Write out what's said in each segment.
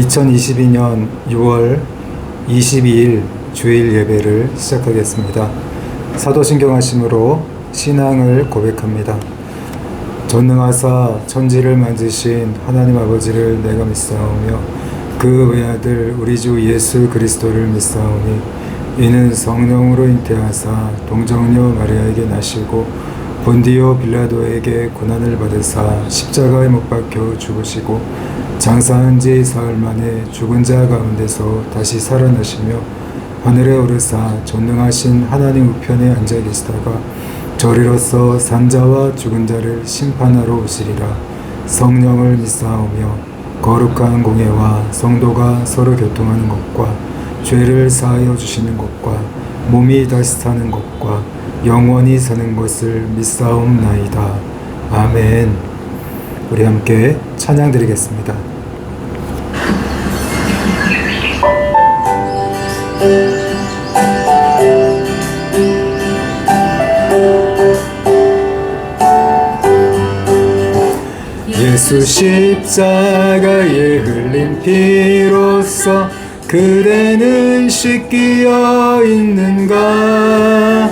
2022년 6월 22일 주일 예배를 시작하겠습니다. 사도신경 하심으로 신앙을 고백합니다. 전능하사 천지를 만드신 하나님 아버지를 내가 믿사오며 그 외아들 우리 주 예수 그리스도를 믿사오니 이는 성령으로 잉태하사 동정녀 마리아에게 나시고 본디오 빌라도에게 고난을 받으사 십자가에 못 박혀 죽으시고 장사한 지 사흘 만에 죽은 자 가운데서 다시 살아나시며 하늘에 오르사 전능하신 하나님 우편에 앉아 계시다가 저리로서 산자와 죽은 자를 심판하러 오시리라. 성령을 믿사오며 거룩한 공예와 성도가 서로 교통하는 것과 죄를 사하여 주시는 것과 몸이 다시 사는 것과 영원히 사는 것을 믿사옵나이다. 아멘. 우리 함께 찬양 드리겠습니다. 예수 십자가에 흘린 피로써 그대는 씻기어 있는가?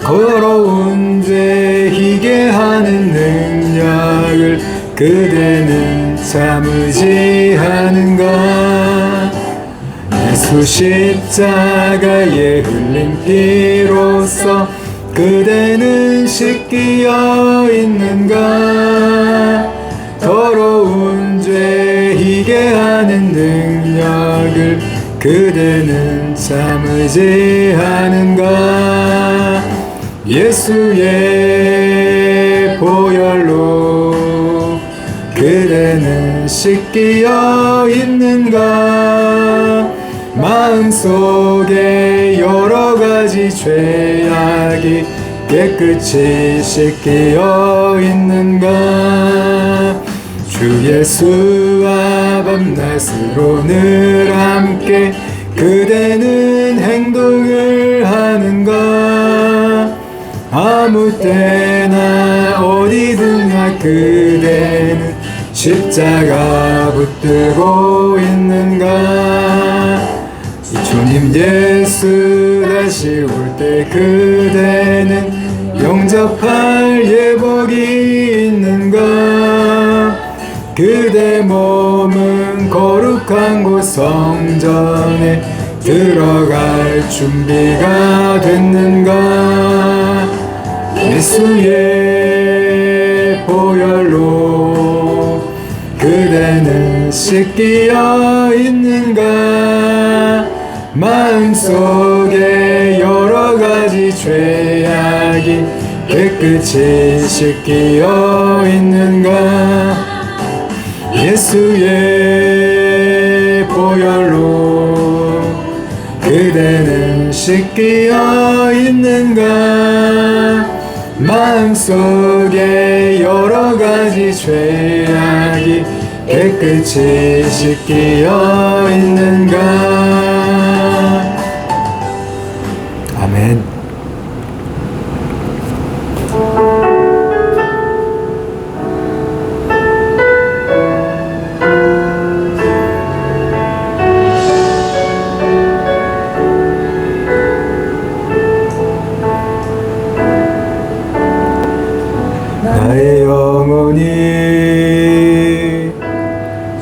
더러운 죄 희게 하는 능력을 그대는 참으지 않은가? 예수 십자가에 흘린 피로써 그대는 씻기어 있는가? 더러운 죄 희게 하는 능력을 그대는 참으지 않은가? 예수의 보혈로 그대는 씻기어 있는가? 마음속에 여러가지 죄악이 깨끗이 씻기어 있는가? 주 예수와 밤낮으로 늘 함께 그대는 행동을 하는가? 아무 때나 어디든가 그대는 십자가 붙들고 있는가? 주님 예수 다시 올 때 그대는 영접할 예복이 있는가? 그대 몸은 거룩한 곳 성전에 들어갈 준비가 됐는가? 예수의 보혈로 그대는 씻기어 있는가? 마음속에 여러가지 죄악이 깨끗이 씻기어 있는가? 예수의 보혈로 그대는 씻기어 있는가? 마음속에 여러가지 죄악이 깨끗이 씻기어 있는가? 아멘. 나의 영혼이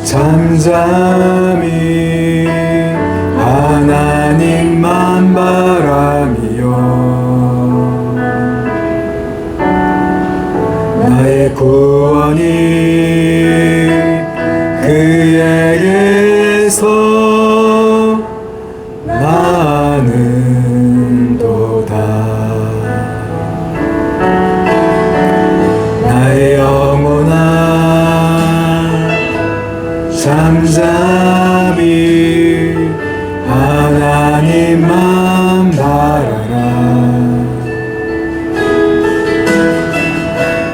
잠잠히 하나님만 바라며 나의 구원이 그에게서 나는도다. 나의 영혼아 잠잠히 하나님만 바라라.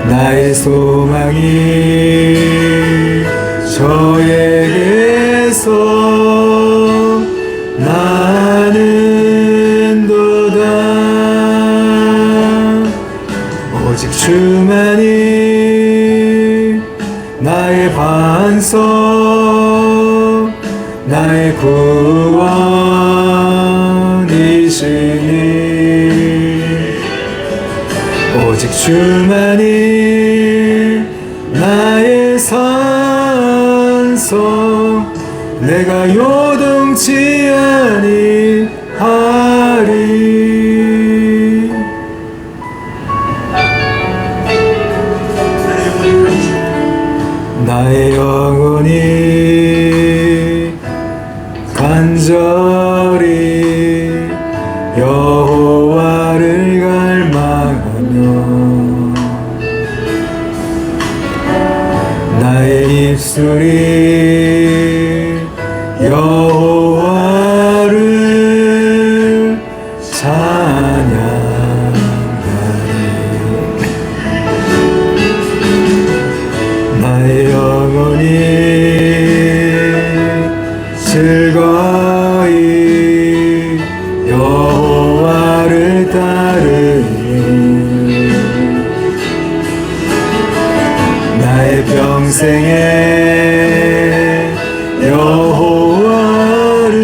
나의 소망이 저에게서 나는도다. 오직 주만이 나의 반석 나의 구원이시니 오직 주만이 나의 산성 내가 요동치 아니하리 나의 영혼이 간절히 여호와를 갈망하며 나의 입술이 여호와를 찬양하리 나의 영혼이 즐거이 여호와를 따르니 나의 평생에 여호와를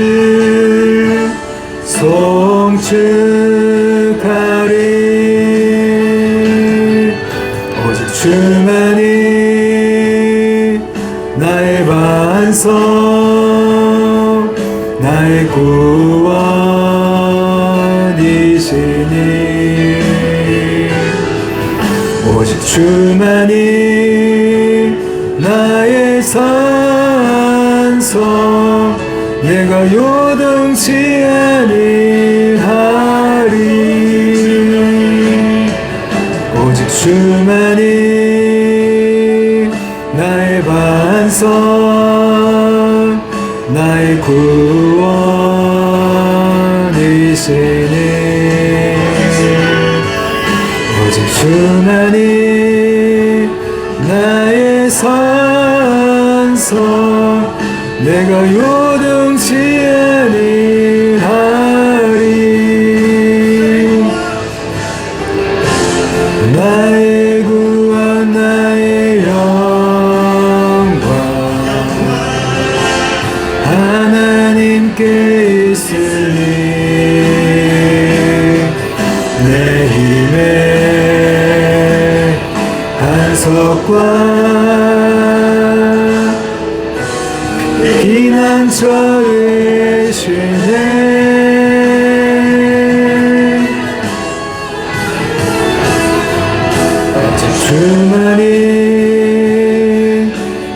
송축하리 오직 주만이 나의 반석 나의 구원이시니 오직 주만이 나의 산성 내가 요동치 아니하리 오직 주만이 나의 반석 나의 구원이시니 오직 주만이 나의 산성 내가 요동치 아니하리 나의 구원 나의 영광 하나님께 있으니 내 힘의 반석과 피난처이시네 오직 주만이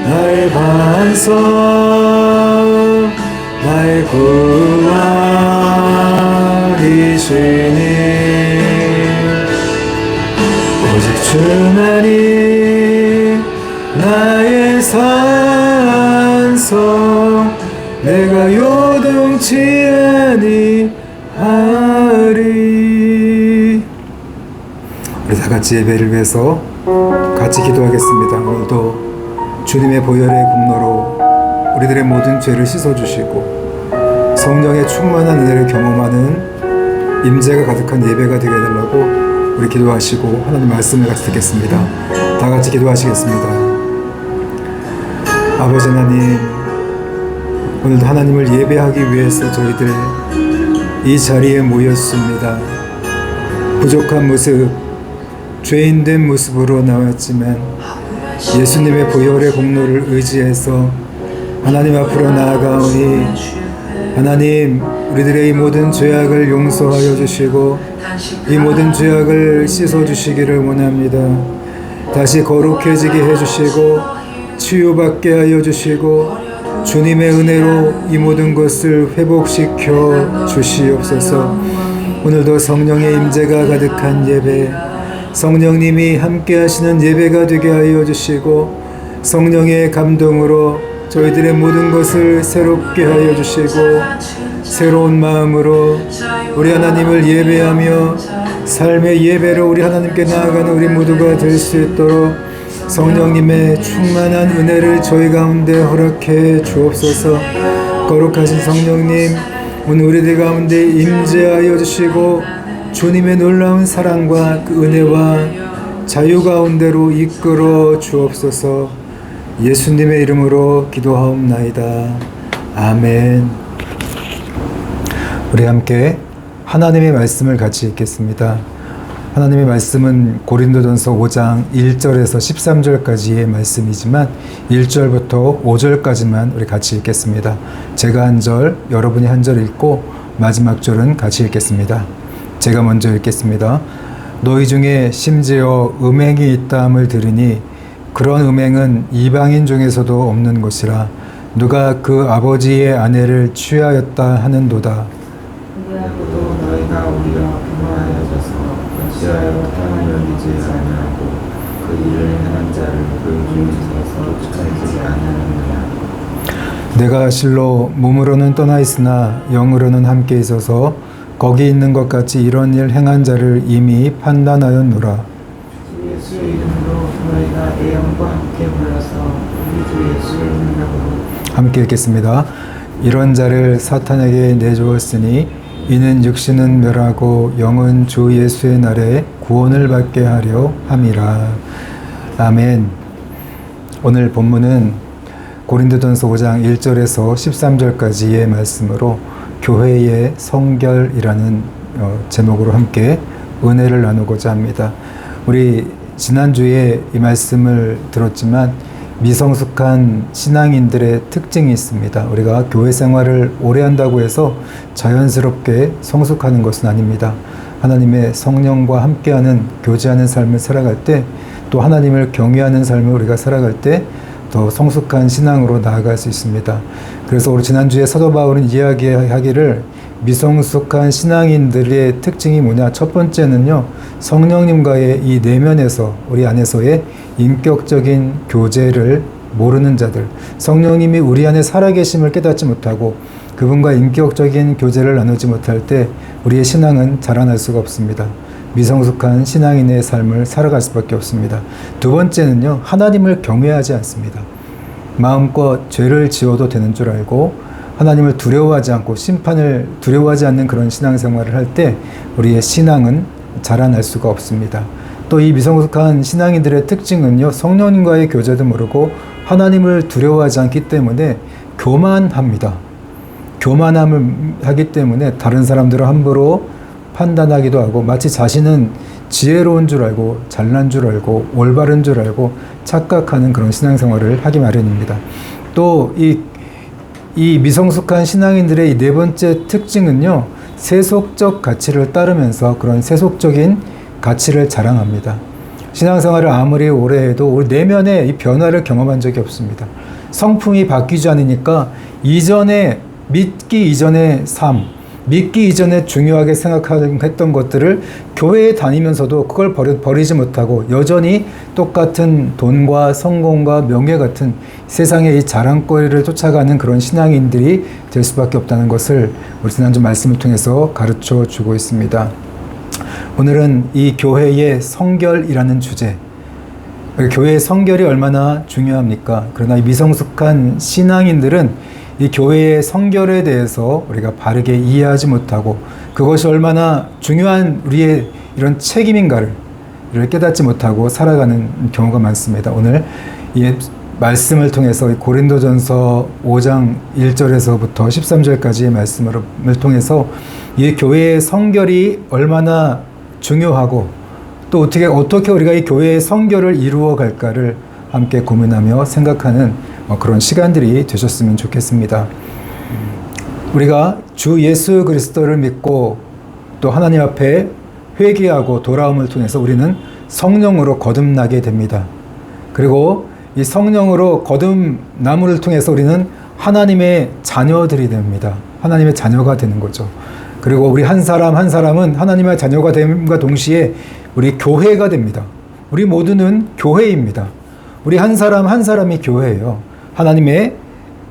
나의 반석 나의 구원이시니 오직 주만이 나의 산성 내가 요동치 아니하리 우리 다같이 예배를 위해서 같이 기도하겠습니다. 오늘도 주님의 보혈의 공로로 우리들의 모든 죄를 씻어주시고 성령의 충만한 은혜를 경험하는 임재가 가득한 예배가 되게 해달라고 우리 기도하시고 하나님 말씀을 같이 듣겠습니다. 다 같이 기도하시겠습니다. 아버지 하나님, 오늘도 하나님을 예배하기 위해서 저희들 이 자리에 모였습니다. 부족한 모습, 죄인된 모습으로 나왔지만 예수님의 보혈의 공로를 의지해서 하나님 앞으로 나아가오니 하나님 우리들의 이 모든 죄악을 용서하여 주시고 이 모든 죄악을 씻어주시기를 원합니다. 다시 거룩해지게 해주시고 치유받게 하여 주시고 주님의 은혜로 이 모든 것을 회복시켜 주시옵소서. 오늘도 성령의 임재가 가득한 예배, 성령님이 함께 하시는 예배가 되게 하여 주시고 성령의 감동으로 저희들의 모든 것을 새롭게 하여 주시고 새로운 마음으로 우리 하나님을 예배하며 삶의 예배로 우리 하나님께 나아가는 우리 모두가 될 수 있도록 성령님의 충만한 은혜를 저희 가운데 허락해 주옵소서. 거룩하신 성령님, 오늘 우리들 가운데 임재하여 주시고 주님의 놀라운 사랑과 그 은혜와 자유 가운데로 이끌어 주옵소서. 예수님의 이름으로 기도하옵나이다. 아멘. 우리 함께 하나님의 말씀을 같이 읽겠습니다. 하나님의 말씀은 고린도전서 5장 1절에서 13절까지의 말씀이지만 1절부터 5절까지만 우리 같이 읽겠습니다. 제가 한 절, 여러분이 한 절 읽고 마지막 절은 같이 읽겠습니다. 제가 먼저 읽겠습니다. 너희 중에 심지어 음행이 있다함을 들으니 그런 음행은 이방인 중에서도 없는 것이라 누가 그 아버지의 아내를 취하였다 하는도다. 그리하고도 너희가 우리와 교만하여져서 어찌하여 평안을 유지하지 아니하고 그 일을 행한 자를 그 중에서 쫓아내지 아니하느냐. 내가 실로 몸으로는 떠나 있으나 영으로는 함께 있어서 거기 있는 것 같이 이런 일 행한 자를 이미 판단하였노라. 주 예수의 이름으로 너희가 내 영과 함께 불러서 우리 주 예수의 능력으로 함께 읽겠습니다. 이런 자를 사탄에게 내주었으니 이는 육신은 멸하고 영은 주 예수의 날에 구원을 받게 하려 함이라. 아멘. 오늘 본문은 고린도전서 5장 1절에서 13절까지의 말씀으로 교회의 성결이라는 제목으로 함께 은혜를 나누고자 합니다. 우리 지난주에 이 말씀을 들었지만 미성숙한 신앙인들의 특징이 있습니다. 우리가 교회 생활을 오래 한다고 해서 자연스럽게 성숙하는 것은 아닙니다. 하나님의 성령과 함께하는 교제하는 삶을 살아갈 때, 또 하나님을 경외하는 삶을 우리가 살아갈 때 더 성숙한 신앙으로 나아갈 수 있습니다. 그래서 우리 지난주에 사도 바울은 이야기하기를 미성숙한 신앙인들의 특징이 뭐냐? 첫 번째는요, 성령님과의 이 내면에서, 우리 안에서의 인격적인 교제를 모르는 자들, 성령님이 우리 안에 살아계심을 깨닫지 못하고 그분과 인격적인 교제를 나누지 못할 때 우리의 신앙은 자라날 수가 없습니다. 미성숙한 신앙인의 삶을 살아갈 수밖에 없습니다. 두 번째는요, 하나님을 경외하지 않습니다. 마음껏 죄를 지어도 되는 줄 알고 하나님을 두려워하지 않고 심판을 두려워하지 않는 그런 신앙생활을 할 때 우리의 신앙은 자라날 수가 없습니다. 또 이 미성숙한 신앙인들의 특징은요, 성령님과의 교제도 모르고 하나님을 두려워하지 않기 때문에 교만합니다. 교만함을 하기 때문에 다른 사람들을 함부로 판단하기도 하고 마치 자신은 지혜로운 줄 알고 잘난 줄 알고 올바른 줄 알고 착각하는 그런 신앙생활을 하기 마련입니다. 또 이 미성숙한 신앙인들의 이 네 번째 특징은요, 세속적 가치를 따르면서 그런 세속적인 가치를 자랑합니다. 신앙생활을 아무리 오래 해도 우리 내면에 이 변화를 경험한 적이 없습니다. 성품이 바뀌지 않으니까 믿기 이전의 삶, 믿기 이전에 중요하게 생각했던 것들을 교회에 다니면서도 그걸 버리지 못하고 여전히 똑같은 돈과 성공과 명예 같은 세상의 이 자랑거리를 쫓아가는 그런 신앙인들이 될 수밖에 없다는 것을 우리 지난주 말씀을 통해서 가르쳐 주고 있습니다. 오늘은 이 교회의 성결이라는 주제, 교회의 성결이 얼마나 중요합니까? 그러나 이 미성숙한 신앙인들은 이 교회의 성결에 대해서 우리가 바르게 이해하지 못하고 그것이 얼마나 중요한 우리의 이런 책임인가를 깨닫지 못하고 살아가는 경우가 많습니다. 오늘 이 말씀을 통해서 고린도전서 5장 1절에서부터 13절까지의 말씀을 통해서 이 교회의 성결이 얼마나 중요하고 또 어떻게 우리가 이 교회의 성결을 이루어 갈까를 함께 고민하며 생각하는 그런 시간들이 되셨으면 좋겠습니다. 우리가 주 예수 그리스도를 믿고 또 하나님 앞에 회개하고 돌아옴을 통해서 우리는 성령으로 거듭나게 됩니다. 그리고 이 성령으로 거듭남을 통해서 우리는 하나님의 자녀들이 됩니다. 하나님의 자녀가 되는 거죠. 그리고 우리 한 사람 한 사람은 하나님의 자녀가 됨과 동시에 우리 교회가 됩니다. 우리 모두는 교회입니다. 우리 한 사람 한 사람이 교회예요. 하나님의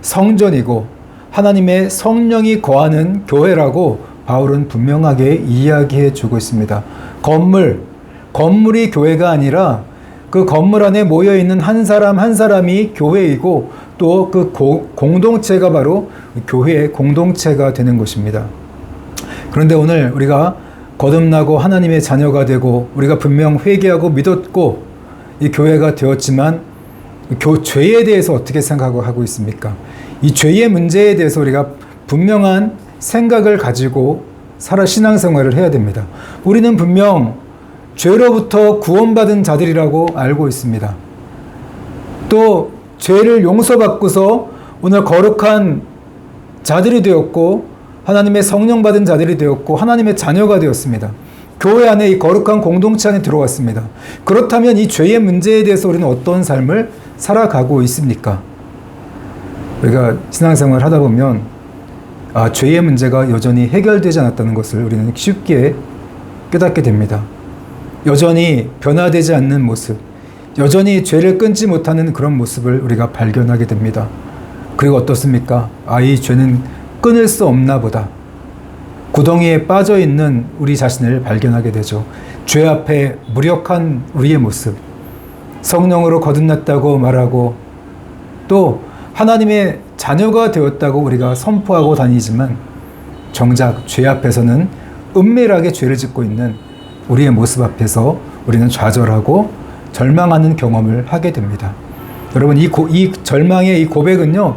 성전이고 하나님의 성령이 거하는 교회라고 바울은 분명하게 이야기해 주고 있습니다. 건물이 교회가 아니라 그 건물 안에 모여있는 한 사람 한 사람이 교회이고 또 그 공동체가 바로 교회의 공동체가 되는 것입니다. 그런데 오늘 우리가 거듭나고 하나님의 자녀가 되고 우리가 분명 회개하고 믿었고 이 교회가 되었지만 죄에 대해서 어떻게 생각하고 있습니까? 이 죄의 문제에 대해서 우리가 분명한 생각을 가지고 신앙생활을 해야 됩니다. 우리는 분명 죄로부터 구원받은 자들이라고 알고 있습니다. 또 죄를 용서받고서 오늘 거룩한 자들이 되었고 하나님의 성령 받은 자들이 되었고 하나님의 자녀가 되었습니다. 교회 안에 이 거룩한 공동체 안에 들어왔습니다. 그렇다면 이 죄의 문제에 대해서 우리는 어떤 삶을 살아가고 있습니까? 우리가 신앙생활을 하다 보면 죄의 문제가 여전히 해결되지 않았다는 것을 우리는 쉽게 깨닫게 됩니다. 여전히 변화되지 않는 모습, 여전히 죄를 끊지 못하는 그런 모습을 우리가 발견하게 됩니다. 그리고 어떻습니까? 이 죄는 끊을 수 없나 보다. 구덩이에 빠져 있는 우리 자신을 발견하게 되죠. 죄 앞에 무력한 우리의 모습, 성령으로 거듭났다고 말하고 또 하나님의 자녀가 되었다고 우리가 선포하고 다니지만 정작 죄 앞에서는 은밀하게 죄를 짓고 있는 우리의 모습 앞에서 우리는 좌절하고 절망하는 경험을 하게 됩니다. 여러분, 이 절망의 이 고백은요,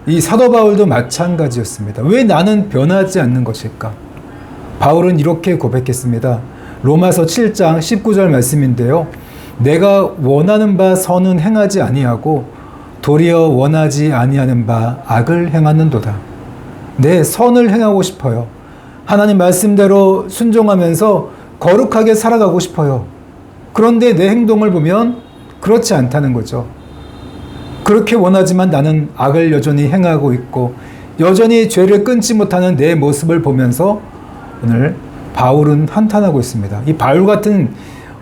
이 사도 바울도 마찬가지였습니다. 왜 나는 변하지 않는 것일까? 바울은 이렇게 고백했습니다. 로마서 7장 19절 말씀인데요. 내가 원하는 바 선은 행하지 아니하고 도리어 원하지 아니하는 바 악을 행하는도다. 내 선을 행하고 싶어요. 하나님 말씀대로 순종하면서 거룩하게 살아가고 싶어요. 그런데 내 행동을 보면 그렇지 않다는 거죠. 그렇게 원하지만 나는 악을 여전히 행하고 있고 여전히 죄를 끊지 못하는 내 모습을 보면서 오늘 바울은 한탄하고 있습니다. 이 바울 같은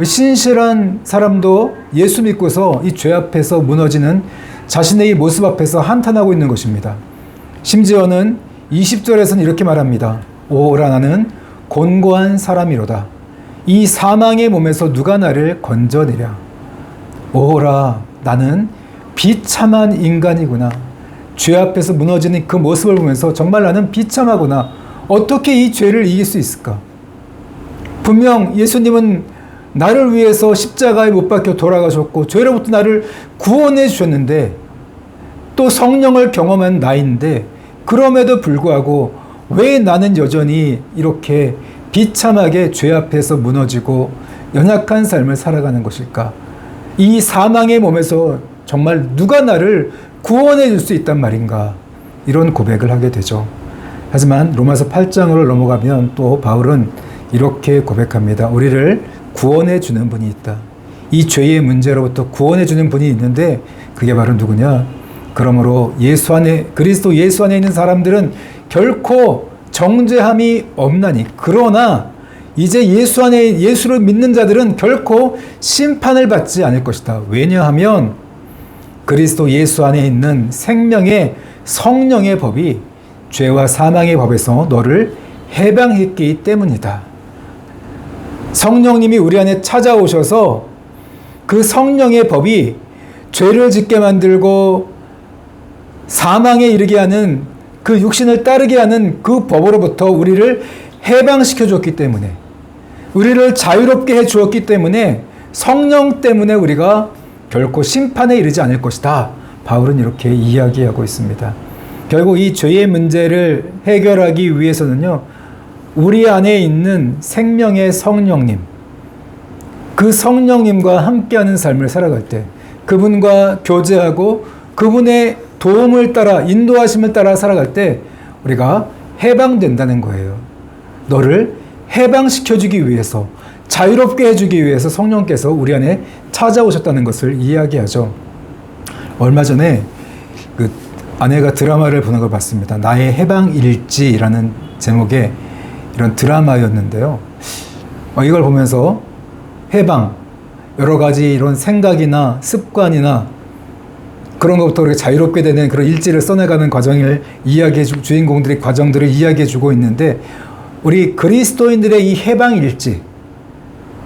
신실한 사람도 예수 믿고서 이 죄 앞에서 무너지는 자신의 이 모습 앞에서 한탄하고 있는 것입니다. 심지어는 20절에서는 이렇게 말합니다. 오라 나는 곤고한 사람이로다. 이 사망의 몸에서 누가 나를 건져내랴. 오라 나는 비참한 인간이구나. 죄 앞에서 무너지는 그 모습을 보면서 정말 나는 비참하구나. 어떻게 이 죄를 이길 수 있을까? 분명 예수님은 나를 위해서 십자가에 못 박혀 돌아가셨고 죄로부터 나를 구원해 주셨는데 또 성령을 경험한 나인데 그럼에도 불구하고 왜 나는 여전히 이렇게 비참하게 죄 앞에서 무너지고 연약한 삶을 살아가는 것일까? 이 사망의 몸에서 정말 누가 나를 구원해 줄 수 있단 말인가? 이런 고백을 하게 되죠. 하지만 로마서 8장으로 넘어가면 또 바울은 이렇게 고백합니다. 우리를 구원해 주는 분이 있다. 이 죄의 문제로부터 구원해 주는 분이 있는데 그게 바로 누구냐? 그러므로 그리스도 예수 안에 있는 사람들은 결코 정죄함이 없나니. 그러나 이제 예수를 믿는 자들은 결코 심판을 받지 않을 것이다. 왜냐하면 그리스도 예수 안에 있는 생명의 성령의 법이 죄와 사망의 법에서 너를 해방했기 때문이다. 성령님이 우리 안에 찾아오셔서 그 성령의 법이 죄를 짓게 만들고 사망에 이르게 하는 그 육신을 따르게 하는 그 법으로부터 우리를 해방시켜 줬기 때문에 우리를 자유롭게 해 주었기 때문에 성령 때문에 우리가 결코 심판에 이르지 않을 것이다. 바울은 이렇게 이야기하고 있습니다. 결국 이 죄의 문제를 해결하기 위해서는요, 우리 안에 있는 생명의 성령님, 그 성령님과 함께하는 삶을 살아갈 때 그분과 교제하고 그분의 도움을 따라 인도하심을 따라 살아갈 때 우리가 해방된다는 거예요. 너를 해방시켜주기 위해서 자유롭게 해주기 위해서 성령께서 우리 안에 찾아오셨다는 것을 이야기하죠. 얼마 전에 그 아내가 드라마를 보는 걸 봤습니다. 나의 해방일지라는 제목의 이런 드라마였는데요. 이걸 보면서 해방, 여러 가지 이런 생각이나 습관이나 그런 것부터 우리가 자유롭게 되는 그런 일지를 써내가는 과정을 이야기해주고 주인공들의 과정들을 이야기해주고 있는데 우리 그리스도인들의 이 해방일지,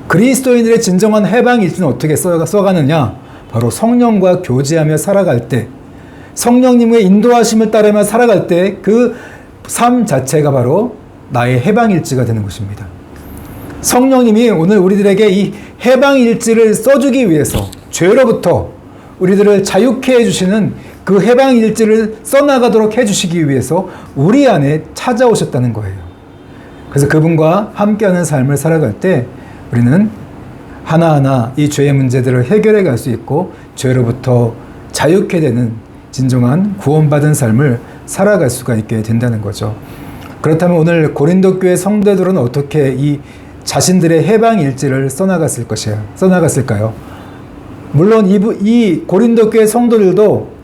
그리스도인들의 진정한 해방일지는 어떻게 써가느냐? 바로 성령과 교제하며 살아갈 때, 성령님의 인도하심을 따르며 살아갈 때 그 삶 자체가 바로 나의 해방일지가 되는 것입니다. 성령님이 오늘 우리들에게 이 해방일지를 써주기 위해서 죄로부터 우리들을 자유케 해주시는 그 해방일지를 써나가도록 해주시기 위해서 우리 안에 찾아오셨다는 거예요. 그래서 그분과 함께하는 삶을 살아갈 때 우리는 하나하나 이 죄의 문제들을 해결해 갈 수 있고 죄로부터 자유케 되는 진정한 구원받은 삶을 살아갈 수가 있게 된다는 거죠. 그렇다면 오늘 고린도 교회 성도들은 어떻게 이 자신들의 해방일지를 써나갔을까요? 물론 이 고린도 교회 성도들도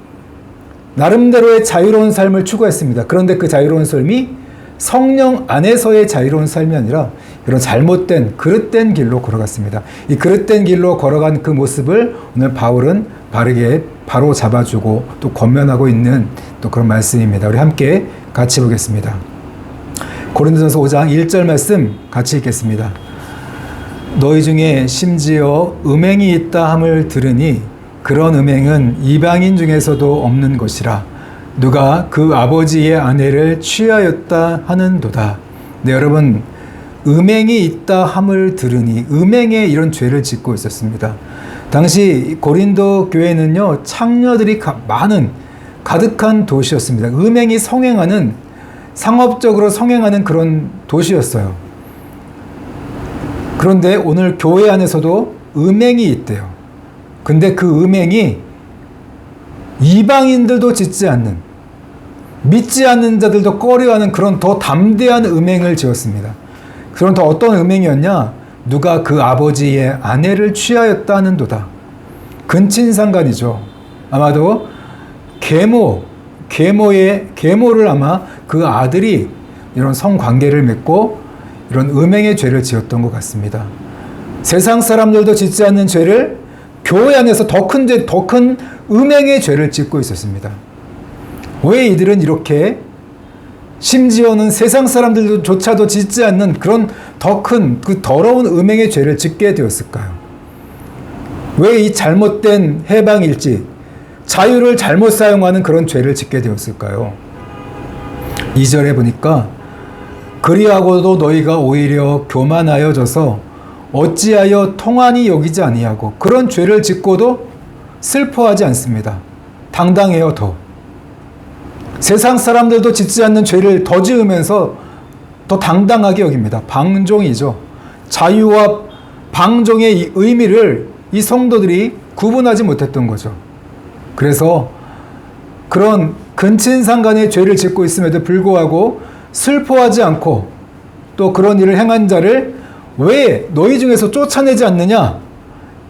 나름대로의 자유로운 삶을 추구했습니다. 그런데 그 자유로운 삶이 성령 안에서의 자유로운 삶이 아니라 이런 잘못된 그릇된 길로 걸어갔습니다. 이 그릇된 길로 걸어간 그 모습을 오늘 바울은 바르게 바로 잡아주고 또 권면하고 있는 또 그런 말씀입니다. 우리 함께 같이 보겠습니다. 고린도전서 5장 1절 말씀 같이 읽겠습니다. 너희 중에 심지어 음행이 있다 함을 들으니 그런 음행은 이방인 중에서도 없는 것이라 누가 그 아버지의 아내를 취하였다 하는도다. 네, 여러분, 음행이 있다 함을 들으니 음행에 이런 죄를 짓고 있었습니다. 당시 고린도 교회는요, 창녀들이 가득한 도시였습니다. 음행이 상업적으로 성행하는 그런 도시였어요. 그런데 오늘 교회 안에서도 음행이 있대요. 근데 그 음행이 이방인들도 짓지 않는, 믿지 않는 자들도 꺼려하는 그런 더 담대한 음행을 지었습니다. 그런 더 어떤 음행이었냐? 누가 그 아버지의 아내를 취하였다 하는도다. 근친상간이죠. 아마도 계모를 아마 그 아들이 이런 성관계를 맺고 이런 음행의 죄를 지었던 것 같습니다. 세상 사람들도 짓지 않는 죄를 교회 안에서 더 큰 음행의 죄를 짓고 있었습니다. 왜 이들은 이렇게 심지어는 세상 사람들조차도 짓지 않는 그런 더 큰 그 더러운 음행의 죄를 짓게 되었을까요? 왜 이 잘못된 해방일지, 자유를 잘못 사용하는 그런 죄를 짓게 되었을까요? 2절에 보니까 그리하고도 너희가 오히려 교만하여져서 어찌하여 통한이 여기지 아니하고, 그런 죄를 짓고도 슬퍼하지 않습니다. 당당해요. 더 세상 사람들도 짓지 않는 죄를 더 지으면서 더 당당하게 여깁니다. 방종이죠. 자유와 방종의 이 의미를 이 성도들이 구분하지 못했던 거죠. 그래서 그런 근친상간의 죄를 짓고 있음에도 불구하고 슬퍼하지 않고 또 그런 일을 행한 자를 왜 너희 중에서 쫓아내지 않느냐?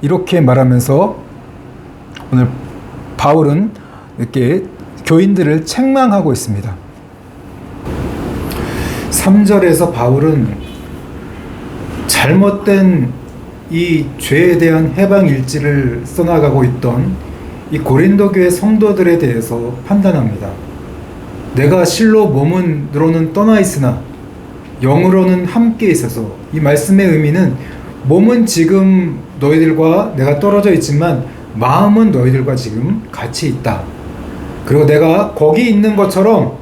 이렇게 말하면서 오늘 바울은 이렇게 교인들을 책망하고 있습니다. 3절에서 바울은 잘못된 이 죄에 대한 해방일지를 써나가고 있던 이 고린도 교회 성도들에 대해서 판단합니다. 내가 실로 몸으로는 떠나 있으나 영으로는 함께 있어서, 이 말씀의 의미는 몸은 지금 너희들과 내가 떨어져 있지만 마음은 너희들과 지금 같이 있다. 그리고 내가 거기 있는 것처럼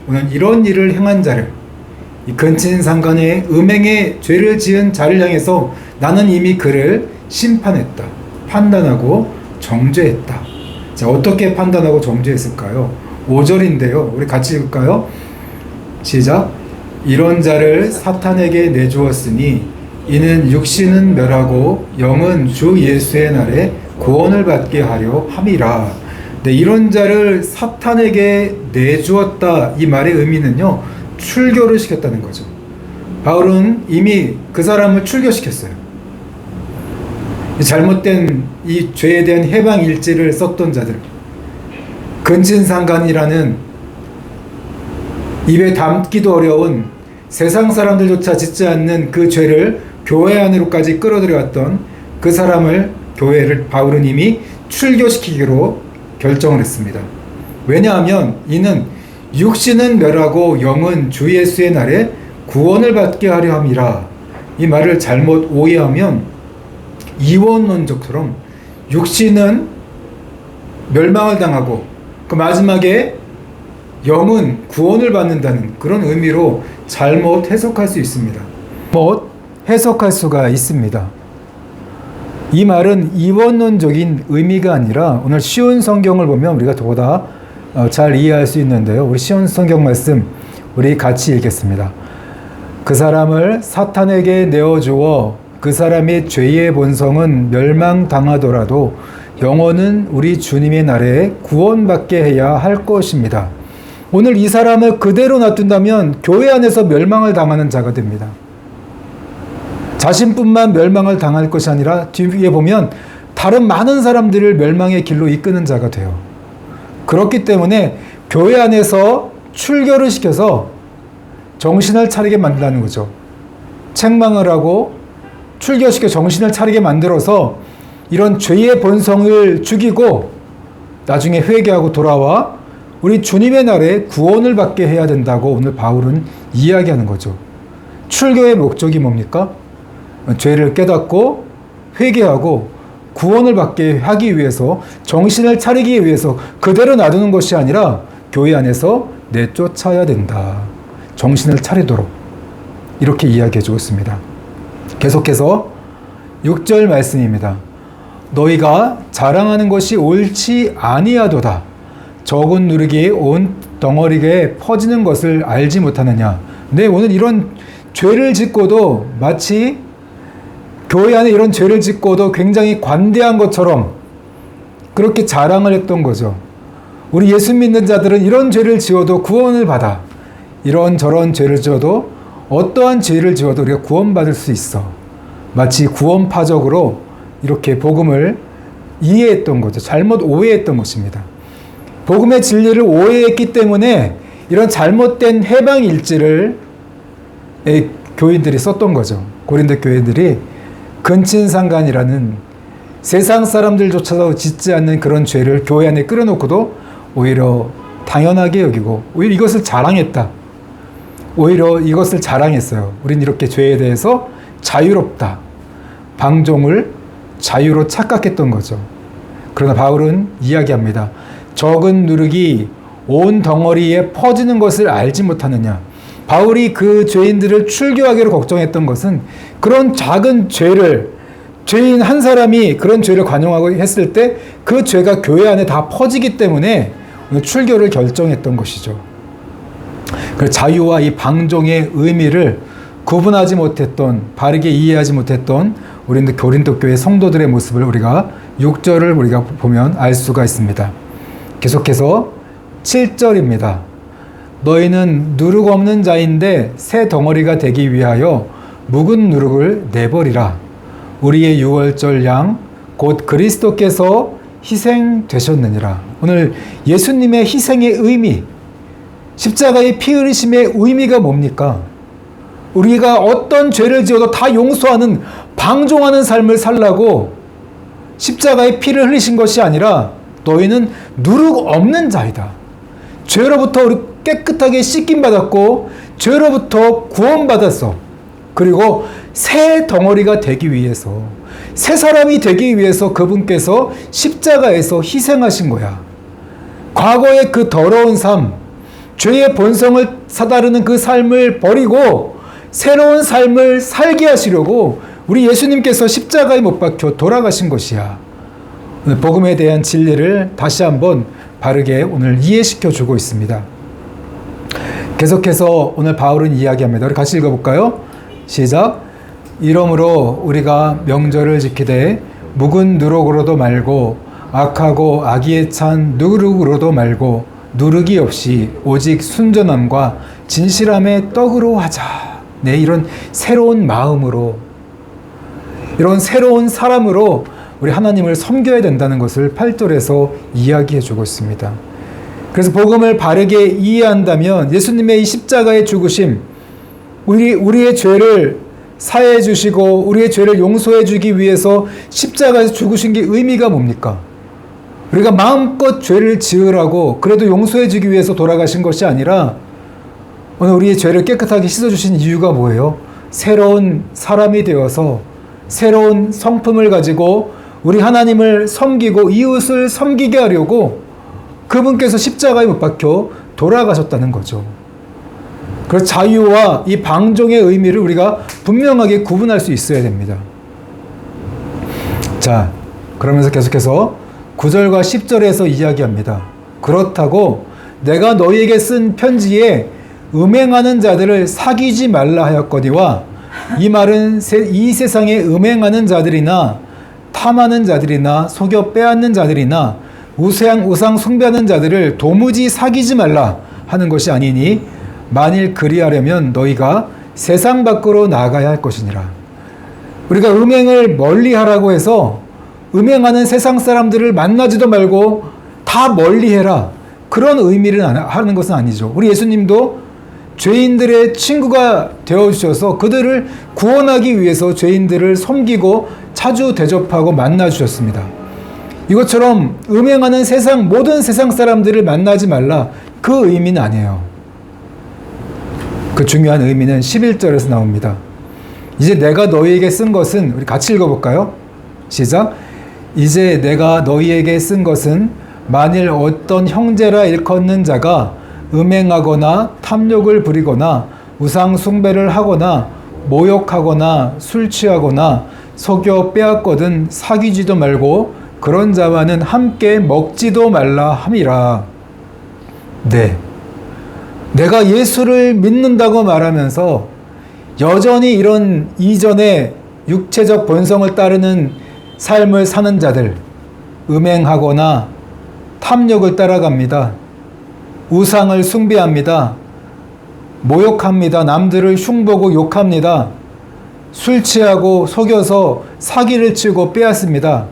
오늘 이런 일을 행한 자를, 이 근친상간의 음행의 죄를 지은 자를 향해서 나는 이미 그를 심판했다, 판단하고 정죄했다. 자, 어떻게 판단하고 정죄했을까요? 5절인데요. 우리 같이 읽을까요? 시작. 이런 자를 사탄에게 내주었으니 이는 육신은 멸하고 영은 주 예수의 날에 구원을 받게 하려 함이라. 네, 이런 자를 사탄에게 내주었다. 이 말의 의미는요, 출교를 시켰다는 거죠. 바울은 이미 그 사람을 출교시켰어요. 잘못된 이 죄에 대한 해방일지를 썼던 자들, 근친상간이라는 입에 담기도 어려운 세상 사람들조차 짓지 않는 그 죄를 교회 안으로까지 끌어들여왔던 그 사람을, 교회를 바울은 이미 출교시키기로 결정을 했습니다. 왜냐하면 이는 육신은 멸하고 영은 주 예수의 날에 구원을 받게 하려 함이라. 이 말을 잘못 오해하면 이원론적처럼 육신은 멸망을 당하고 그 마지막에 영은 구원을 받는다는 그런 의미로 잘못 해석할 수 있습니다. 해석할 수가 있습니다. 이 말은 이원론적인 의미가 아니라 오늘 쉬운 성경을 보면 우리가 더보다 잘 이해할 수 있는데요. 우리 쉬운 성경 말씀 우리 같이 읽겠습니다. 그 사람을 사탄에게 내어주어 그 사람의 죄의 본성은 멸망당하더라도 영혼은 우리 주님의 날에 구원받게 해야 할 것입니다. 오늘 이 사람을 그대로 놔둔다면 교회 안에서 멸망을 당하는 자가 됩니다. 자신뿐만 멸망을 당할 것이 아니라 뒤에 보면 다른 많은 사람들을 멸망의 길로 이끄는 자가 돼요. 그렇기 때문에 교회 안에서 출교를 시켜서 정신을 차리게 만든다는 거죠. 책망을 하고 출교시켜 정신을 차리게 만들어서 이런 죄의 본성을 죽이고 나중에 회개하고 돌아와 우리 주님의 날에 구원을 받게 해야 된다고 오늘 바울은 이야기하는 거죠. 출교의 목적이 뭡니까? 죄를 깨닫고 회개하고 구원을 받게 하기 위해서 정신을 차리기 위해서 그대로 놔두는 것이 아니라 교회 안에서 내쫓아야 된다. 정신을 차리도록 이렇게 이야기해 주고 있습니다. 계속해서 6절 말씀입니다. 너희가 자랑하는 것이 옳지 아니하도다. 적은 누르기에 온 덩어리에 퍼지는 것을 알지 못하느냐. 네, 오늘 이런 죄를 짓고도 마치 교회 안에 이런 죄를 짓고도 굉장히 관대한 것처럼 그렇게 자랑을 했던 거죠. 우리 예수 믿는 자들은 이런 죄를 지어도 구원을 받아. 이런 저런 죄를 지어도 어떠한 죄를 지어도 우리가 구원받을 수 있어. 마치 구원파적으로 이렇게 복음을 이해했던 거죠. 잘못 오해했던 것입니다. 복음의 진리를 오해했기 때문에 이런 잘못된 해방 일지를 교인들이 썼던 거죠. 고린도 교인들이 근친상간이라는 세상 사람들조차도 짓지 않는 그런 죄를 교회 안에 끌어놓고도 오히려 당연하게 여기고 오히려 이것을 자랑했다. 오히려 이것을 자랑했어요. 우린 이렇게 죄에 대해서 자유롭다. 방종을 자유로 착각했던 거죠. 그러나 바울은 이야기합니다. 적은 누룩이 온 덩어리에 퍼지는 것을 알지 못하느냐. 바울이 그 죄인들을 출교하기로 걱정했던 것은 그런 작은 죄를 죄인 한 사람이 그런 죄를 관용하고 했을 때 그 죄가 교회 안에 다 퍼지기 때문에 출교를 결정했던 것이죠. 그 자유와 이 방종의 의미를 구분하지 못했던, 바르게 이해하지 못했던 우리 고린도 교회 성도들의 모습을 우리가 6절을 우리가 보면 알 수가 있습니다. 계속해서 7절입니다. 너희는 누룩 없는 자인데 새 덩어리가 되기 위하여 묵은 누룩을 내버리라. 우리의 유월절 양 곧 그리스도께서 희생되셨느니라. 오늘 예수님의 희생의 의미, 십자가의 피 흘리심의 의미가 뭡니까? 우리가 어떤 죄를 지어도 다 용서하는 방종하는 삶을 살라고 십자가의 피를 흘리신 것이 아니라 너희는 누룩 없는 자이다. 죄로부터 우리 깨끗하게 씻김 받았고 죄로부터 구원받았어. 그리고 새 덩어리가 되기 위해서, 새 사람이 되기 위해서 그분께서 십자가에서 희생하신 거야. 과거의 그 더러운 삶, 죄의 본성을 사다르는 그 삶을 버리고 새로운 삶을 살게 하시려고 우리 예수님께서 십자가에 못 박혀 돌아가신 것이야. 오늘 복음에 대한 진리를 다시 한번 바르게 오늘 이해시켜 주고 있습니다. 계속해서 오늘 바울은 이야기합니다. 우리 같이 읽어볼까요? 시작. 이러므로 우리가 명절을 지키되 묵은 누룩으로도 말고 악하고 악의에 찬 누룩으로도 말고 누룩이 없이 오직 순전함과 진실함의 떡으로 하자. 네, 이런 새로운 마음으로, 이런 새로운 사람으로 우리 하나님을 섬겨야 된다는 것을 8절에서 이야기해 주고 있습니다. 그래서 복음을 바르게 이해한다면 예수님의 이 십자가의 죽으심, 우리의 죄를 사해 주시고 우리의 죄를 용서해 주기 위해서 십자가에서 죽으신 게 의미가 뭡니까? 우리가 마음껏 죄를 지으라고 그래도 용서해 주기 위해서 돌아가신 것이 아니라 오늘 우리의 죄를 깨끗하게 씻어주신 이유가 뭐예요? 새로운 사람이 되어서 새로운 성품을 가지고 우리 하나님을 섬기고 이웃을 섬기게 하려고 그분께서 십자가에 못 박혀 돌아가셨다는 거죠. 그래서 자유와 이 방종의 의미를 우리가 분명하게 구분할 수 있어야 됩니다. 자, 그러면서 계속해서 9절과 10절에서 이야기합니다. 그렇다고 내가 너희에게 쓴 편지에 음행하는 자들을 사귀지 말라 하였거니와, 이 말은 이 세상에 음행하는 자들이나 탐하는 자들이나 속여 빼앗는 자들이나 우상 숭배하는 자들을 도무지 사귀지 말라 하는 것이 아니니, 만일 그리하려면 너희가 세상 밖으로 나가야 할 것이니라. 우리가 음행을 멀리하라고 해서 음행하는 세상 사람들을 만나지도 말고 다 멀리해라, 그런 의미를 하는 것은 아니죠. 우리 예수님도 죄인들의 친구가 되어주셔서 그들을 구원하기 위해서 죄인들을 섬기고 자주 대접하고 만나주셨습니다. 이것처럼 음행하는 모든 세상 사람들을 만나지 말라, 그 의미는 아니에요. 그 중요한 의미는 11절에서 나옵니다. 이제 내가 너희에게 쓴 것은, 우리 같이 읽어볼까요? 시작. 이제 내가 너희에게 쓴 것은 만일 어떤 형제라 일컫는 자가 음행하거나 탐욕을 부리거나 우상 숭배를 하거나 모욕하거나 술 취하거나 속여 빼앗거든 사귀지도 말고 그런 자와는 함께 먹지도 말라 함이라. 네, 내가 예수를 믿는다고 말하면서 여전히 이런 이전의 육체적 본성을 따르는 삶을 사는 자들, 음행하거나 탐욕을 따라갑니다. 우상을 숭배합니다. 모욕합니다. 남들을 흉보고 욕합니다. 술 취하고 속여서 사기를 치고 빼앗습니다.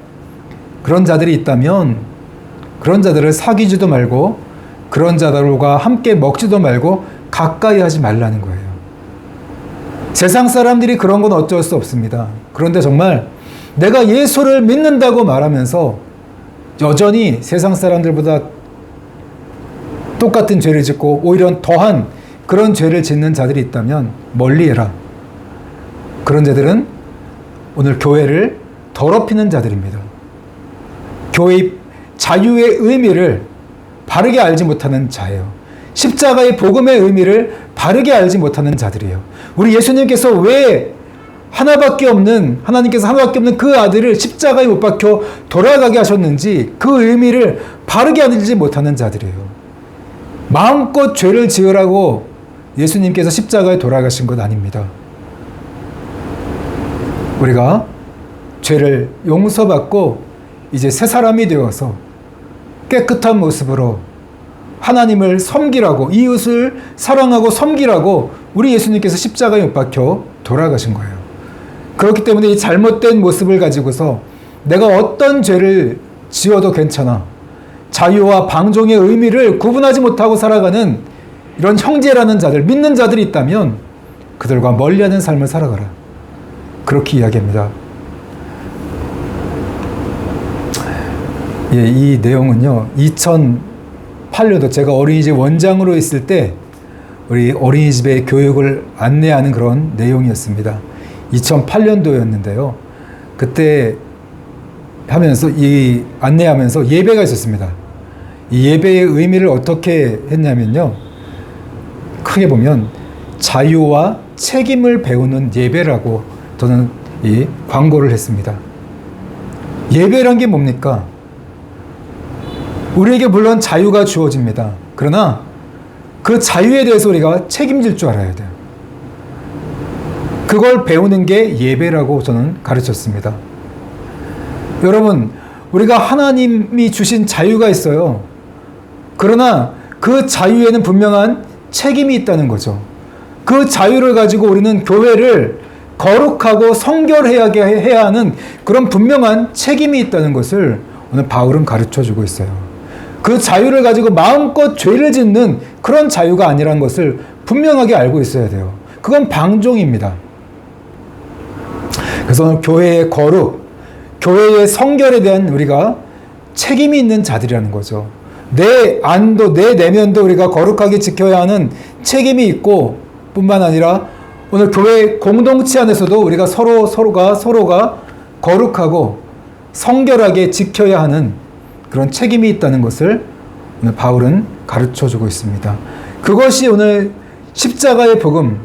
그런 자들이 있다면 그런 자들을 사귀지도 말고 그런 자들과 함께 먹지도 말고 가까이 하지 말라는 거예요. 세상 사람들이 그런 건 어쩔 수 없습니다. 그런데 정말 내가 예수를 믿는다고 말하면서 여전히 세상 사람들보다 똑같은 죄를 짓고 오히려 더한 그런 죄를 짓는 자들이 있다면 멀리해라. 그런 자들은 오늘 교회를 더럽히는 자들입니다. 교회의 자유의 의미를 바르게 알지 못하는 자예요. 십자가의 복음의 의미를 바르게 알지 못하는 자들이에요. 우리 예수님께서 왜 하나님께서 하나밖에 없는 그 아들을 십자가에 못 박혀 돌아가게 하셨는지 그 의미를 바르게 알지 못하는 자들이에요. 마음껏 죄를 지으라고 예수님께서 십자가에 돌아가신 것 아닙니다. 우리가 죄를 용서받고 이제 새 사람이 되어서 깨끗한 모습으로 하나님을 섬기라고, 이웃을 사랑하고 섬기라고 우리 예수님께서 십자가에 못 박혀 돌아가신 거예요. 그렇기 때문에 이 잘못된 모습을 가지고서 내가 어떤 죄를 지어도 괜찮아, 자유와 방종의 의미를 구분하지 못하고 살아가는 이런 형제라는 자들, 믿는 자들이 있다면 그들과 멀리하는 삶을 살아가라, 그렇게 이야기합니다. 예, 이 내용은요, 2008년도 제가 어린이집 원장으로 있을 때 우리 어린이집의 교육을 안내하는 그런 내용이었습니다. 2008년도였는데요. 그때 안내하면서 예배가 있었습니다. 이 예배의 의미를 어떻게 했냐면요, 크게 보면 자유와 책임을 배우는 예배라고 저는 이 광고를 했습니다. 예배란 게 뭡니까? 우리에게 물론 자유가 주어집니다. 그러나 그 자유에 대해서 우리가 책임질 줄 알아야 돼요. 그걸 배우는 게 예배라고 저는 가르쳤습니다. 여러분, 우리가 하나님이 주신 자유가 있어요. 그러나 그 자유에는 분명한 책임이 있다는 거죠. 그 자유를 가지고 우리는 교회를 거룩하고 성결해야 하는 그런 분명한 책임이 있다는 것을 오늘 바울은 가르쳐주고 있어요. 그 자유를 가지고 마음껏 죄를 짓는 그런 자유가 아니라는 것을 분명하게 알고 있어야 돼요. 그건 방종입니다. 그래서 오늘 교회의 거룩, 교회의 성결에 대한 우리가 책임이 있는 자들이라는 거죠. 내 안도, 내 내면도 우리가 거룩하게 지켜야 하는 책임이 있고, 뿐만 아니라 오늘 교회 공동체 안에서도 우리가 서로가 거룩하고 성결하게 지켜야 하는 그런 책임이 있다는 것을 오늘 바울은 가르쳐주고 있습니다. 그것이 오늘 십자가의 복음,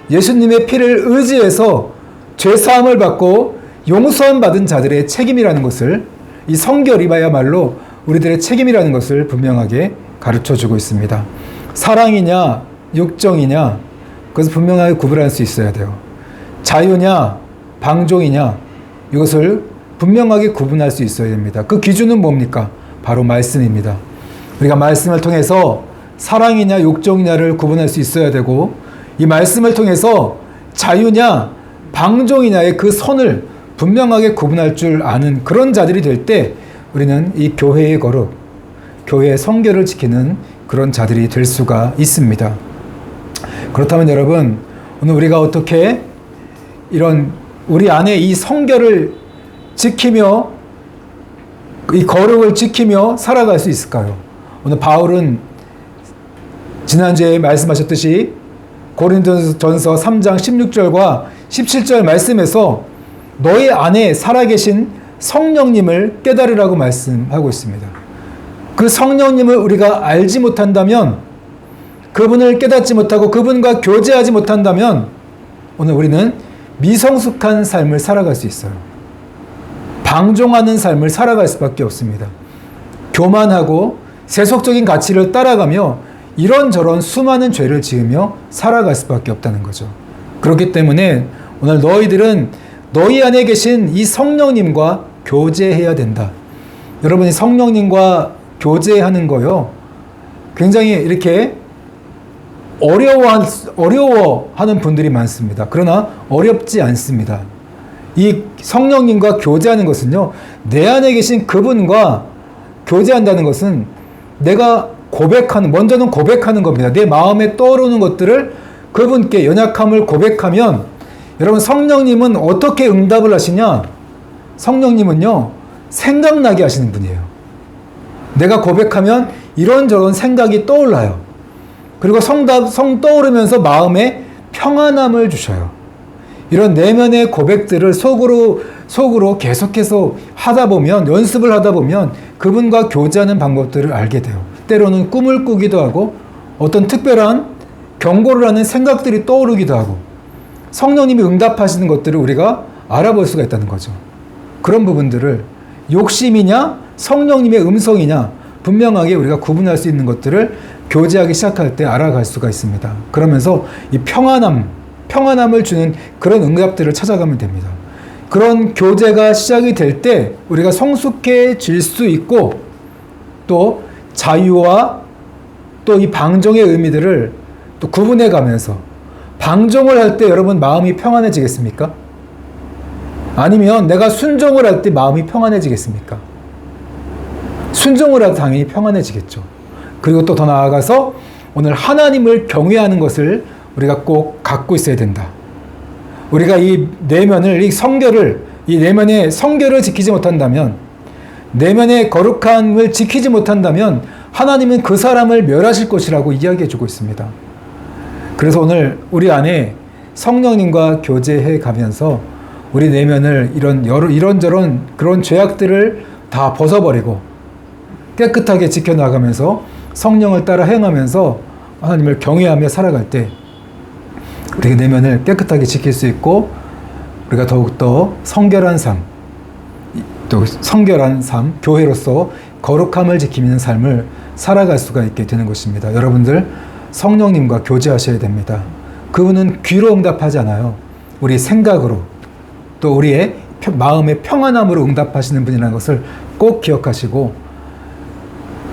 예수님의 피를 의지해서 죄사함을 받고 용서함 받은 자들의 책임이라는 것을, 이 성결이야말로 우리들의 책임이라는 것을 분명하게 가르쳐주고 있습니다. 사랑이냐 육정이냐, 그것을 분명하게 구분할 수 있어야 돼요. 자유냐 방종이냐, 이것을 분명하게 구분할 수 있어야 됩니다. 그 기준은 뭡니까? 바로 말씀입니다. 우리가 말씀을 통해서 사랑이냐 욕정이냐를 구분할 수 있어야 되고, 이 말씀을 통해서 자유냐 방종이냐의 그 선을 분명하게 구분할 줄 아는 그런 자들이 될 때 우리는 이 교회의 거룩, 교회의 성결을 지키는 그런 자들이 될 수가 있습니다. 그렇다면 여러분, 오늘 우리가 어떻게 이런 우리 안에 이 성결을 지키며 이 거룩을 지키며 살아갈 수 있을까요? 오늘 바울은 지난주에 말씀하셨듯이 고린도전서 3장 16절과 17절 말씀에서 너희 안에 살아계신 성령님을 깨달으라고 말씀하고 있습니다. 그 성령님을 우리가 알지 못한다면, 그분을 깨닫지 못하고 그분과 교제하지 못한다면 오늘 우리는 미성숙한 삶을 살아갈 수 있어요. 방종하는 삶을 살아갈 수밖에 없습니다. 교만하고 세속적인 가치를 따라가며 이런저런 수많은 죄를 지으며 살아갈 수밖에 없다는 거죠. 그렇기 때문에 오늘 너희들은 너희 안에 계신 이 성령님과 교제해야 된다. 여러분이 성령님과 교제하는 거요, 굉장히 이렇게 어려워하는 분들이 많습니다. 그러나 어렵지 않습니다. 이 성령님과 교제하는 것은요, 내 안에 계신 그분과 교제한다는 것은 내가 먼저는 고백하는 겁니다. 내 마음에 떠오르는 것들을 그분께 연약함을 고백하면, 여러분 성령님은 어떻게 응답을 하시냐? 성령님은요, 생각나게 하시는 분이에요. 내가 고백하면 이런저런 생각이 떠올라요. 그리고 성 떠오르면서 마음에 평안함을 주셔요. 이런 내면의 고백들을 속으로 계속해서 하다 보면, 연습을 하다 보면 그분과 교제하는 방법들을 알게 돼요. 때로는 꿈을 꾸기도 하고 어떤 특별한 경고를 하는 생각들이 떠오르기도 하고, 성령님이 응답하시는 것들을 우리가 알아볼 수가 있다는 거죠. 그런 부분들을 욕심이냐 성령님의 음성이냐 분명하게 우리가 구분할 수 있는 것들을 교제하기 시작할 때 알아갈 수가 있습니다. 그러면서 이 평안함을 주는 그런 응답들을 찾아가면 됩니다. 그런 교제가 시작이 될 때 우리가 성숙해질 수 있고, 또 자유와 또 이 방종의 의미들을 또 구분해 가면서, 방종을 할 때 여러분 마음이 평안해지겠습니까? 아니면 내가 순종을 할 때 마음이 평안해지겠습니까? 순종을 할 때 당연히 평안해지겠죠. 그리고 또 더 나아가서 오늘 하나님을 경외하는 것을 우리가 꼭 갖고 있어야 된다. 우리가 이 내면을, 이 내면의 성결을 지키지 못한다면, 내면의 거룩함을 지키지 못한다면 하나님은 그 사람을 멸하실 것이라고 이야기해 주고 있습니다. 그래서 오늘 우리 안에 성령님과 교제해 가면서 우리 내면을 이런저런 그런 죄악들을 다 벗어버리고 깨끗하게 지켜나가면서 성령을 따라 행하면서 하나님을 경외하며 살아갈 때 우리 내면을 깨끗하게 지킬 수 있고, 우리가 더욱더 성결한 삶, 교회로서 거룩함을 지키는 삶을 살아갈 수가 있게 되는 것입니다. 여러분들 성령님과 교제하셔야 됩니다. 그분은 귀로 응답하지 않아요. 우리 생각으로, 또 우리의 마음의 평안함으로 응답하시는 분이라는 것을 꼭 기억하시고,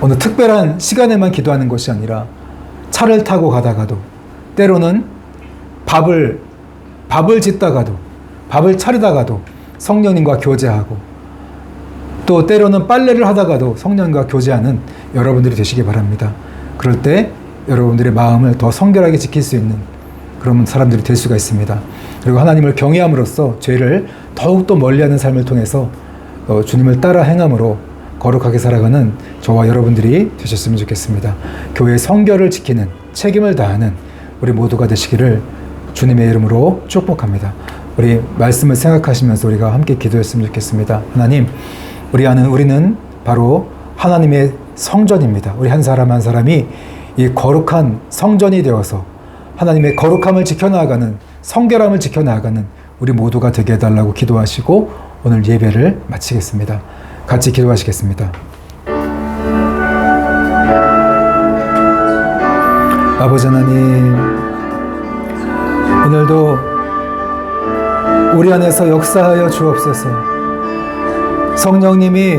어느 특별한 시간에만 기도하는 것이 아니라 차를 타고 가다가도, 때로는 밥을 짓다가도, 밥을 차리다가도 성령님과 교제하고, 또 때로는 빨래를 하다가도 성령과 교제하는 여러분들이 되시기 바랍니다. 그럴 때 여러분들의 마음을 더 성결하게 지킬 수 있는 그런 사람들이 될 수가 있습니다. 그리고 하나님을 경외함으로써 죄를 더욱더 멀리하는 삶을 통해서 주님을 따라 행함으로 거룩하게 살아가는 저와 여러분들이 되셨으면 좋겠습니다. 교회의 성결을 지키는, 책임을 다하는 우리 모두가 되시기를 주님의 이름으로 축복합니다. 우리 말씀을 생각하시면서 우리가 함께 기도했으면 좋겠습니다. 하나님, 우리는 바로 하나님의 성전입니다. 우리 한 사람 한 사람이 이 거룩한 성전이 되어서 하나님의 거룩함을 지켜나가는, 성결함을 지켜나가는 우리 모두가 되게 해달라고 기도하시고 오늘 예배를 마치겠습니다. 같이 기도하시겠습니다. 아버지 하나님, 오늘도 우리 안에서 역사하여 주옵소서. 성령님이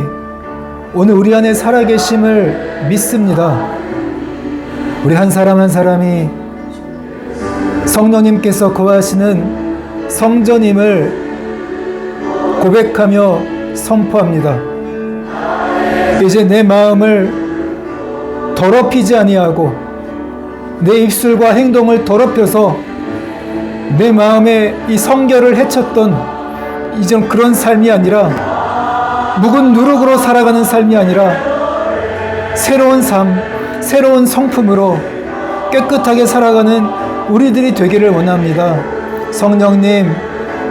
오늘 우리 안에 살아계심을 믿습니다. 우리 한 사람 한 사람이 성령님께서 거하시는 성전임을 고백하며 선포합니다. 이제 내 마음을 더럽히지 아니하고 내 입술과 행동을 더럽혀서 내 마음에 이 성결을 해쳤던 이전 그런 삶이 아니라 묵은 누룩으로 살아가는 삶이 아니라 새로운 삶, 새로운 성품으로 깨끗하게 살아가는 우리들이 되기를 원합니다. 성령님,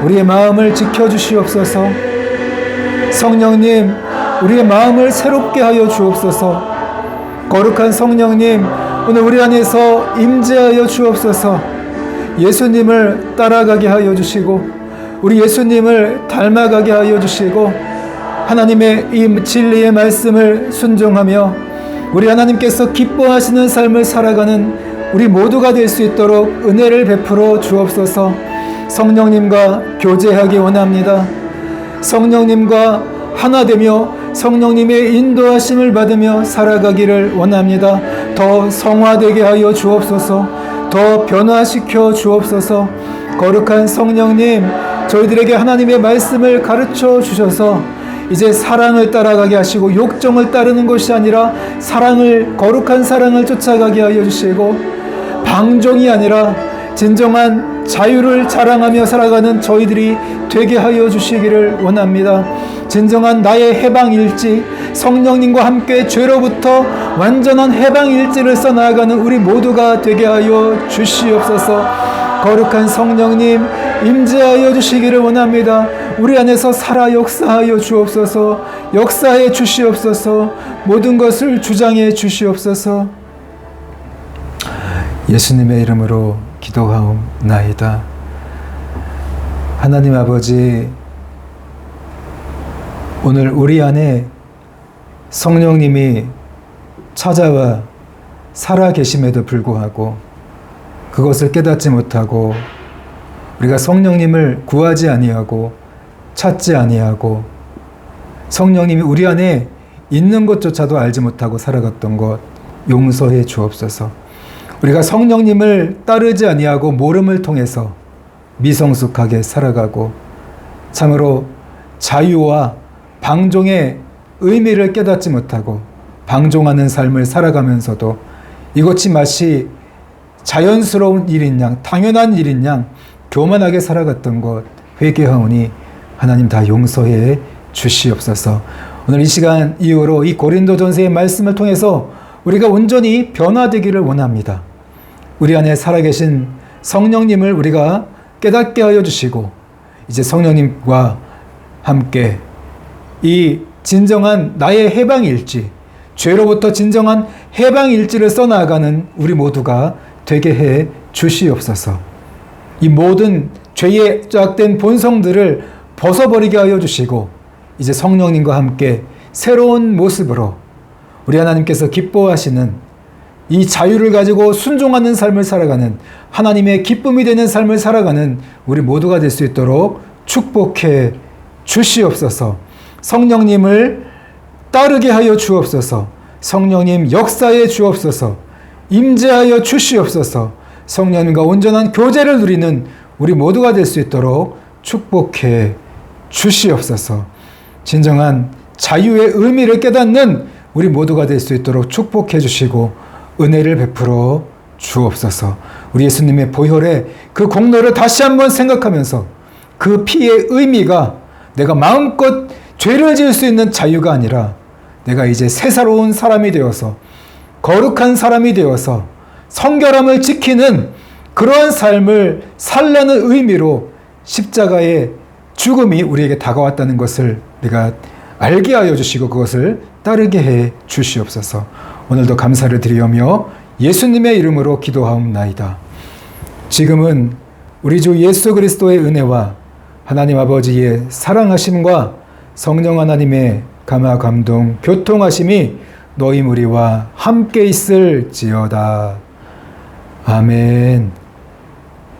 우리의 마음을 지켜주시옵소서. 성령님, 우리의 마음을 새롭게 하여 주옵소서. 거룩한 성령님, 오늘 우리 안에서 임재하여 주옵소서. 예수님을 따라가게 하여 주시고 우리 예수님을 닮아가게 하여 주시고 하나님의 이 진리의 말씀을 순종하며 우리 하나님께서 기뻐하시는 삶을 살아가는 우리 모두가 될 수 있도록 은혜를 베풀어 주옵소서. 성령님과 교제하기 원합니다. 성령님과 하나 되며 성령님의 인도하심을 받으며 살아가기를 원합니다. 더 성화되게 하여 주옵소서. 더 변화시켜 주옵소서. 거룩한 성령님, 저희들에게 하나님의 말씀을 가르쳐 주셔서 이제 사랑을 따라가게 하시고 욕정을 따르는 것이 아니라 사랑을, 거룩한 사랑을 쫓아가게 하여 주시고 방종이 아니라 진정한 자유를 자랑하며 살아가는 저희들이 되게 하여 주시기를 원합니다. 진정한 나의 해방일지, 성령님과 함께 죄로부터 완전한 해방일지를 써나가는 우리 모두가 되게 하여 주시옵소서. 거룩한 성령님, 임재하여 주시기를 원합니다. 우리 안에서 살아 역사하여 주옵소서. 역사해 주시옵소서. 모든 것을 주장해 주시옵소서. 예수님의 이름으로 기도하옵나이다. 하나님 아버지, 오늘 우리 안에 성령님이 찾아와 살아 계심에도 불구하고 그것을 깨닫지 못하고 우리가 성령님을 구하지 아니하고 찾지 아니하고 성령님이 우리 안에 있는 것조차도 알지 못하고 살아갔던 것 용서해 주옵소서. 우리가 성령님을 따르지 아니하고 모름을 통해서 미성숙하게 살아가고 참으로 자유와 방종의 의미를 깨닫지 못하고 방종하는 삶을 살아가면서도 이것이 마치 자연스러운 일인 양, 당연한 일인 양 교만하게 살아갔던 것 회개하오니 하나님 다 용서해 주시옵소서. 오늘 이 시간 이후로 이 고린도전서의 말씀을 통해서 우리가 온전히 변화되기를 원합니다. 우리 안에 살아계신 성령님을 우리가 깨닫게 하여 주시고 이제 성령님과 함께 이 진정한 나의 해방일지, 죄로부터 진정한 해방일지를 써나가는 우리 모두가 되게 해 주시옵소서. 이 모든 죄에 쫙된 본성들을 벗어버리게 하여 주시고 이제 성령님과 함께 새로운 모습으로 우리 하나님께서 기뻐하시는 이 자유를 가지고 순종하는 삶을 살아가는 하나님의 기쁨이 되는 삶을 살아가는 우리 모두가 될 수 있도록 축복해 주시옵소서. 성령님을 따르게 하여 주옵소서. 성령님 역사해 주옵소서. 임재하여 주시옵소서. 성령님과 온전한 교제를 누리는 우리 모두가 될 수 있도록 축복해 주시옵소서. 진정한 자유의 의미를 깨닫는 우리 모두가 될 수 있도록 축복해 주시고 은혜를 베풀어 주옵소서. 우리 예수님의 보혈의 그 공로를 다시 한번 생각하면서 그 피의 의미가 내가 마음껏 죄를 지을 수 있는 자유가 아니라 내가 이제 새로운 사람이 되어서 거룩한 사람이 되어서 성결함을 지키는 그러한 삶을 살라는 의미로 십자가의 죽음이 우리에게 다가왔다는 것을 내가 알게 하여 주시고 그것을 따르게 해 주시옵소서. 오늘도 감사를 드리며 예수님의 이름으로 기도하옵나이다. 지금은 우리 주 예수 그리스도의 은혜와 하나님 아버지의 사랑하심과 성령 하나님의 감화 감동 교통하심이 너희 무리와 함께 있을지어다. 아멘.